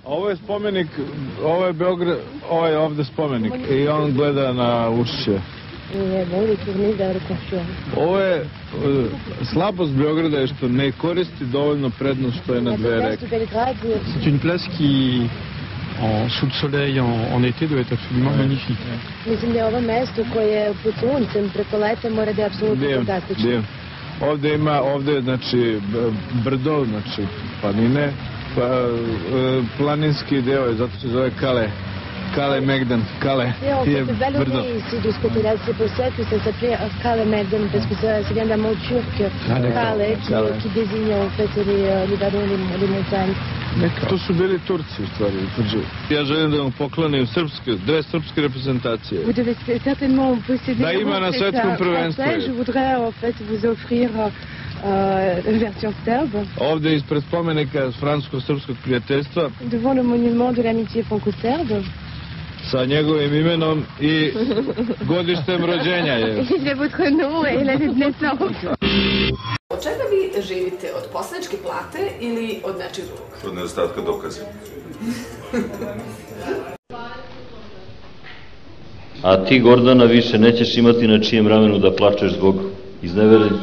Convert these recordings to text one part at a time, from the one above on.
Ovo je spomenik, ovo je Beograd, ovo je ovde spomenik i on gleda na Ušće. Ovo je slabost Beograda je što ne koristi dovoljno prednost što je na dve reke. C'est une place qui, sous le soleil en été, doit être absolument magnifique. Mislim da je ovo mesto koje pod suncem preko leta mora da je apsolutno fantastično. Ovde ima, ovde znači brdo, znači planine, planinski deo je, zato se zove Kale Megdan, Kale je brdo. Ici du spécialisé pour ça que ça s'appelait Kale Megdan parce que ça vient d'un mot turc, Kale, qui désigne en fait les vallons, les montagnes. To su bili Turci u stvari. Ja želim da vam poklonim dve srpske reprezentacije. Vous devez certainement posséder da ima na svetskom prvenstvu. Je voudrais en fait vous offrir une version serbe. Ovde ispred spomenika francusko-srpskog prijateljstva. Devant le monument de l'amitié franco-serbe. Sa njegovim imenom i godištem rođenja je. Il y a votre nom et l'année de naissance. Od čega vi živite? Od poslaničke plate ili od nečeg drugog? Od nedostatka dokaza. A ti, Gordana, više nećeš imati na čijem ramenu da plačeš zbog izneverenja,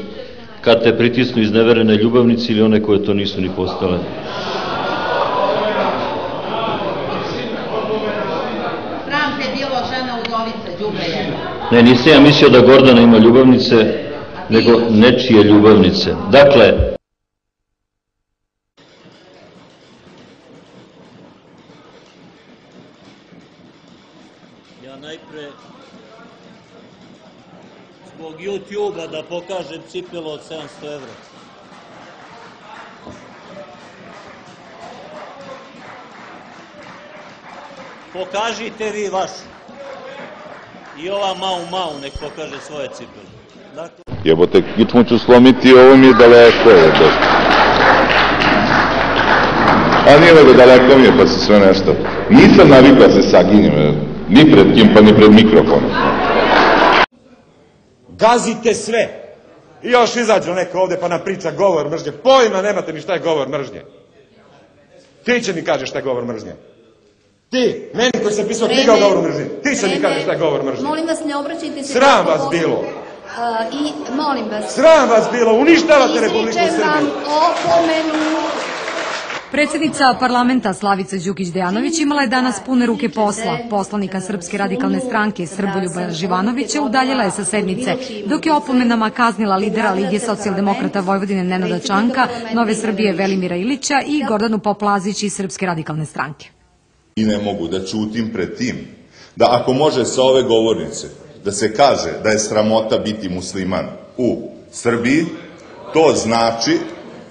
kad te pritisnu izneverene ljubavnici ili one koje to nisu ni postale. Sram te bilo, žena udovica, đubre jedna. Ne, nisam ja mislio da Gordana ima ljubavnice, nego nečije ljubavnice. Dakle, ja najpre zbog YouTube-a da pokažem cipelo od 700 evra. Pokažite vi vašu. I ova Mau nek pokaže svoje cipele. Dakle... Jebote, kičmu ću slomiti, ovo mi je daleko. A nije nego daleko mi je, pa se sve nešto. Nisam navikla se saginjem, ni pred kim, pa ni pred mikrofonom. Gazite sve. I još izađe neko ovde pa nam priča govor mržnje. Pojma nemate ni šta je govor mržnje. Ti će mi kažeš šta je govor mržnje. Ti, meni koji sam pisao knjiga o govoru mržnje. Ti će mi kažeš šta je govor mržnje. Molim vas, ne obraćajte se... Sram vas bilo. I molim vas... Sram vas bilo, uništavate Republiku Srbiju. Izričem vam opomenu. Predsjednica parlamenta Slavica Đukić-Dejanović imala je danas pune ruke posla. Poslanika Srpske radikalne stranke Srboljuba Živanovića udaljila je sa sednice, dok je opomenama kaznila lidera Lige socijaldemokrata Vojvodine Nenada Čanka, Nove Srbije Velimira Ilića i Gordanu Poplazić iz Srpske radikalne stranke. I ne mogu da ćutim pred tim, da ako može sa ove govornice da se kaže da je sramota biti musliman u Srbiji, to znači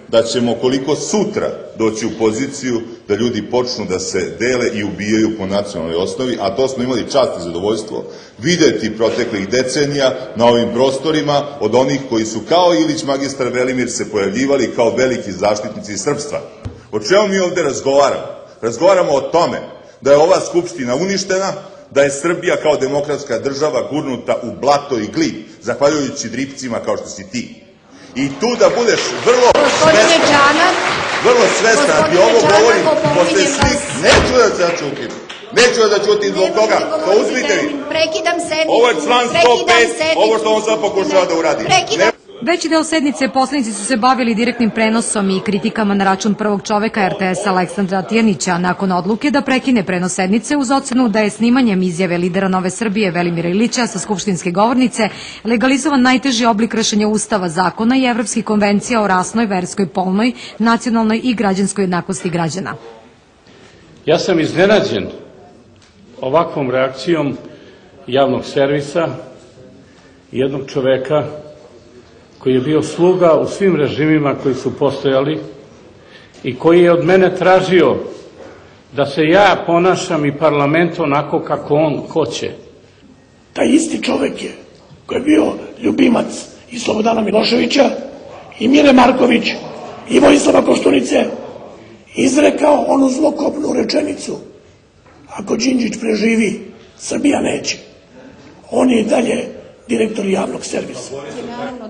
da ćemo koliko sutra doći u poziciju da ljudi počnu da se dele i ubijaju po nacionalnoj osnovi, a to smo imali čast i zadovoljstvo videti proteklih decenija na ovim prostorima od onih koji su kao Ilić, magistar Velimir se pojavljivali kao veliki zaštitnici srpstva. O čemu mi ovde razgovaramo? Razgovaramo o tome da je ova skupština uništena, da je Srbija kao demokratska država gurnuta u blato i glib, zahvaljujući dripcima kao što si ti. I tu da budeš vrlo svesna, ti ovo govorim posle svih, neću da se začutim, neću da začutim zbog toga, to uzmite mi. Prekidam sednicu. Ovo je član 105, ovo što on sad pokušava da uradi. Veći deo sednice poslanici su se bavili direktnim prenosom i kritikama na račun prvog čoveka RTS Aleksandra Tijanića nakon odluke da prekine prenos sednice uz ocenu da je snimanjem izjave lidera Nove Srbije Velimira Ilića sa skupštinske govornice legalizovan najteži oblik kršenja Ustava, zakona i Evropskih konvencija o rasnoj, verskoj, polnoj, nacionalnoj i građanskoj jednakosti građana. Ja sam iznenađen ovakvom reakcijom javnog servisa, jednog čoveka koji je bio sluga u svim režimima koji su postojali i koji je od mene tražio da se ja ponašam i parlament onako kako on hoće. Taj isti čovek je, koji je bio ljubimac i Slobodana Miloševića, i Mire Marković, i Vojislava Koštunice, izrekao onu zlokobnu rečenicu: ako Đinđić preživi, Srbija neće. On je i dalje direktori javnog servisa.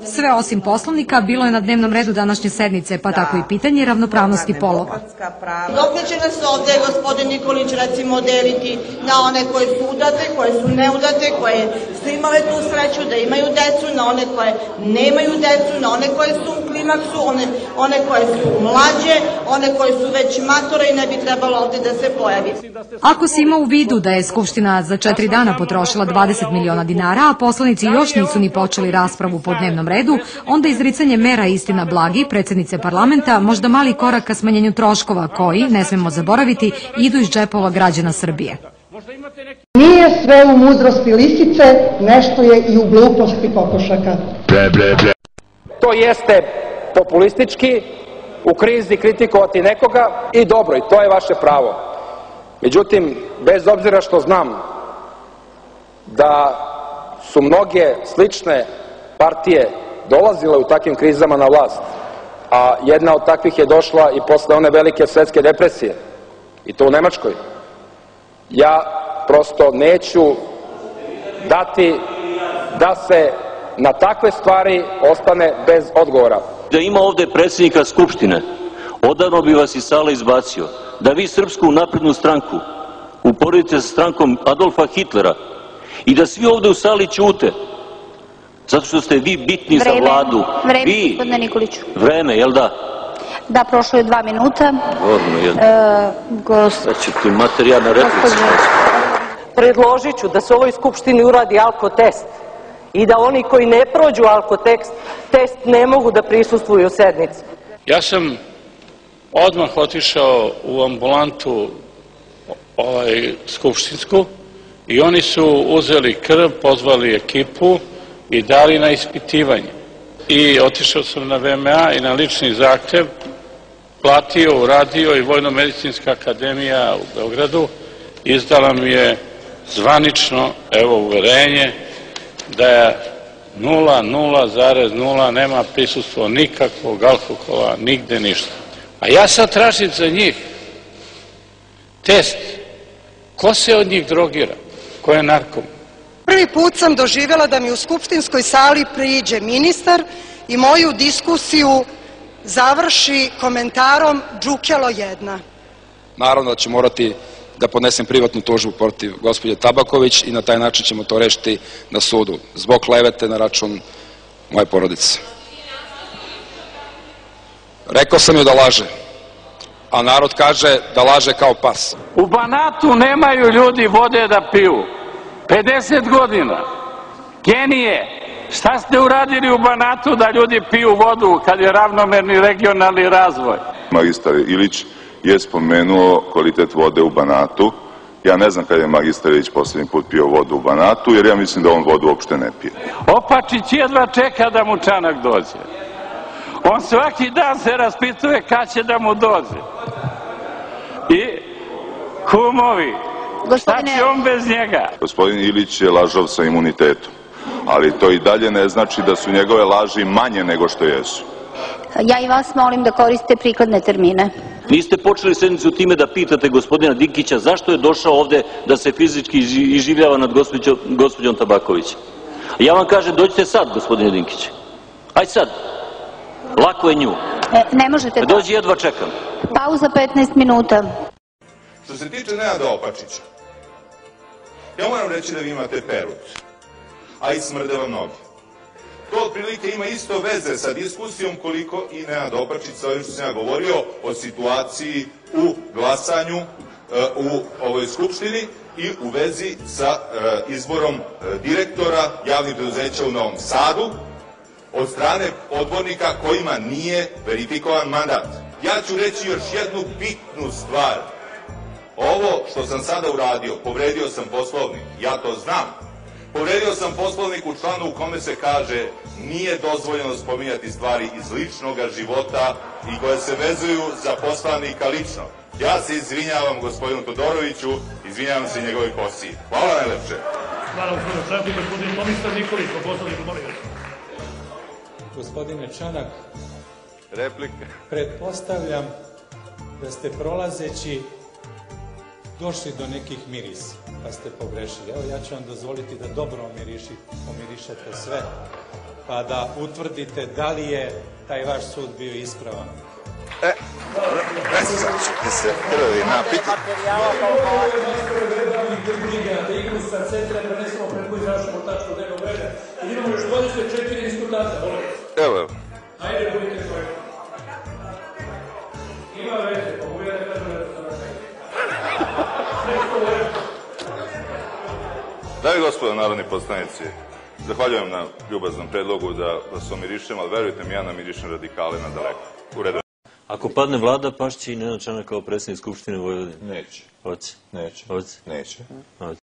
Sve osim Poslovnika bilo je na dnevnom redu današnje sednice, pa tako i pitanje ravnopravnosti polova. Dok će nas ovde gospodin Nikolić recimo deliti na one koje su udate, koje su neudate, koje su imale tu sreću da imaju decu, na one koje nemaju decu, na one koje su u klimaksu, one koje su mlađe, one koje su već matore i ne bi trebalo ovde da se pojavi. Ako se ima u vidu da je Skupština za 4 dana potrošila 20 miliona dinara, a poslanici još nisu ni počeli raspravu po dnevnom redu, onda izricanje mera Istina Blagi, predsjednice parlamenta, možda mali korak ka smanjenju troškova koji, ne smemo zaboraviti, idu iz džepova građana Srbije. Nije sve u mudrosti lisice, nešto je i u gluposti kokošaka. To jeste populistički, u krizi kritikovati nekoga i dobro, i to je vaše pravo. Međutim, bez obzira što znam da su mnoge slične partije dolazile u takvim krizama na vlast, a jedna od takvih je došla i posle one velike svetske depresije, i to u Nemačkoj. Ja prosto neću dati da se na takve stvari ostane bez odgovora. Da ima ovde predsjednika Skupštine, odavno bi vas iz sale izbacio. Da vi Srpsku naprednu stranku uporedite sa strankom Adolfa Hitlera i da svi ovde u sali ćute, zato što ste vi bitni za vladu. Vreme, gospodine Nikoliću. Vreme, jel da? Da, prošlo je 2 minuta. Dobro, jel? Sad ću ti materijalna replika. Predložit ću da se u ovoj Skupštini uradi alkotest i da oni koji ne prođu alkotest ne mogu da prisustvuju sednici. Ja sam odmah otišao u ambulantu skupštinsku i oni su uzeli krv, pozvali ekipu i dali na ispitivanje. I otišao sam na VMA i na lični zahtev platio, uradio i Vojno-medicinska akademija u Beogradu izdala mi je zvanično, evo, uverenje da je 0,0 nema prisustvo nikakvog alkohola, nigde ništa. A ja sad tražim za njih test. Ko se od njih drogira? Ko je narkom? Prvi put sam doživjela da mi u skupštinskoj sali priđe ministar i moju diskusiju završi komentarom "Džukelo jedna". Naravno da ću morati da podnesem privatnu tužbu protiv gospođe Tabaković i na taj način ćemo to rešiti na sudu, zbog klevete na račun moje porodice. Rekao sam joj da laže, a narod kaže da laže kao pas. U Banatu nemaju ljudi vode da piju. 50 godina. Genije, šta ste uradili u Banatu da ljudi piju vodu kad je ravnomerni regionalni razvoj? Magistar Ilić je spomenuo kvalitet vode u Banatu. Ja ne znam kada je magistar Ilić poslednji put pio vodu u Banatu, jer ja mislim da on vodu uopšte ne pije. Opačić jedva čeka da mu Čanak dođe. On svaki dan se raspituje kad će da mu dođe. I kumovi, šta će on bez njega? Gospodin Ilić je lažov sa imunitetom, ali to i dalje ne znači da su njegove laži manje nego što jesu. Ja i vas molim da koristite prikladne termine. Niste počeli sednicu time da pitate gospodina Dinkića zašto je došao ovde da se fizički iživljava nad gospođom Tabaković. Ja vam kažem, dođite sad, gospodine Dinkić. Aj sad. Lako je nju. Ne možete da. Dođi, jedva čekam. Pauza 15 minuta. Što se tiče Nenada Opačića, ja moram reći da vi imate perut, a i smrde vam noge. To otprilike ima isto veze sa diskusijom koliko i Nenad Opačić sa ovim što sam ja govorio o situaciji u glasanju u ovoj skupštini i u vezi sa izborom direktora javnih preduzeća u Novom Sadu od strane odbornika kojima nije verifikovan mandat. Ja ću reći još jednu bitnu stvar. Ovo što sam sada uradio, povredio sam Poslovnik, ja to znam. Povredio sam Poslovnik u članu u kome se kaže nije dozvoljeno spominjati stvari iz ličnog života i koje se vezuju za poslanika lično. Ja se izvinjavam gospodinu Todoroviću, izvinjavam se njegovoj posiji. Hvala najlepše. Hvala gospodinu Čanku, gospodin Tomislav Nikolić, po Poslovniku, molim vas. Gospodine Čanak, replika. Pretpostavljam da ste prolazeći došli do nekih mirisa. pa ste pogrešili. Evo, ja ću vam dozvoliti da dobro omirišete sve, pa da utvrdite da li je taj vaš sud bio ispravan. Sad ću ti se krvi napiti. Da igru sa centra prenesemo pred koji završimo tačku dnevnog reda. I imamo još 24 diskutanta, molim. Evo. Ajde, budite svoje. Ima veze, pa mogu ja da kažem da sam Dame i gospodo narodni poslanici, zahvaljujem na ljubaznom predlogu da vas omirišem, ali verujte mi, ja namirišem radikale na daleko. U redu. Ako padne vlada, pašće i Nenad Čanak kao predsjednik Skupštine Vojvodine. Neće. Hoće. Neće. Hoće. Neće. Hoće.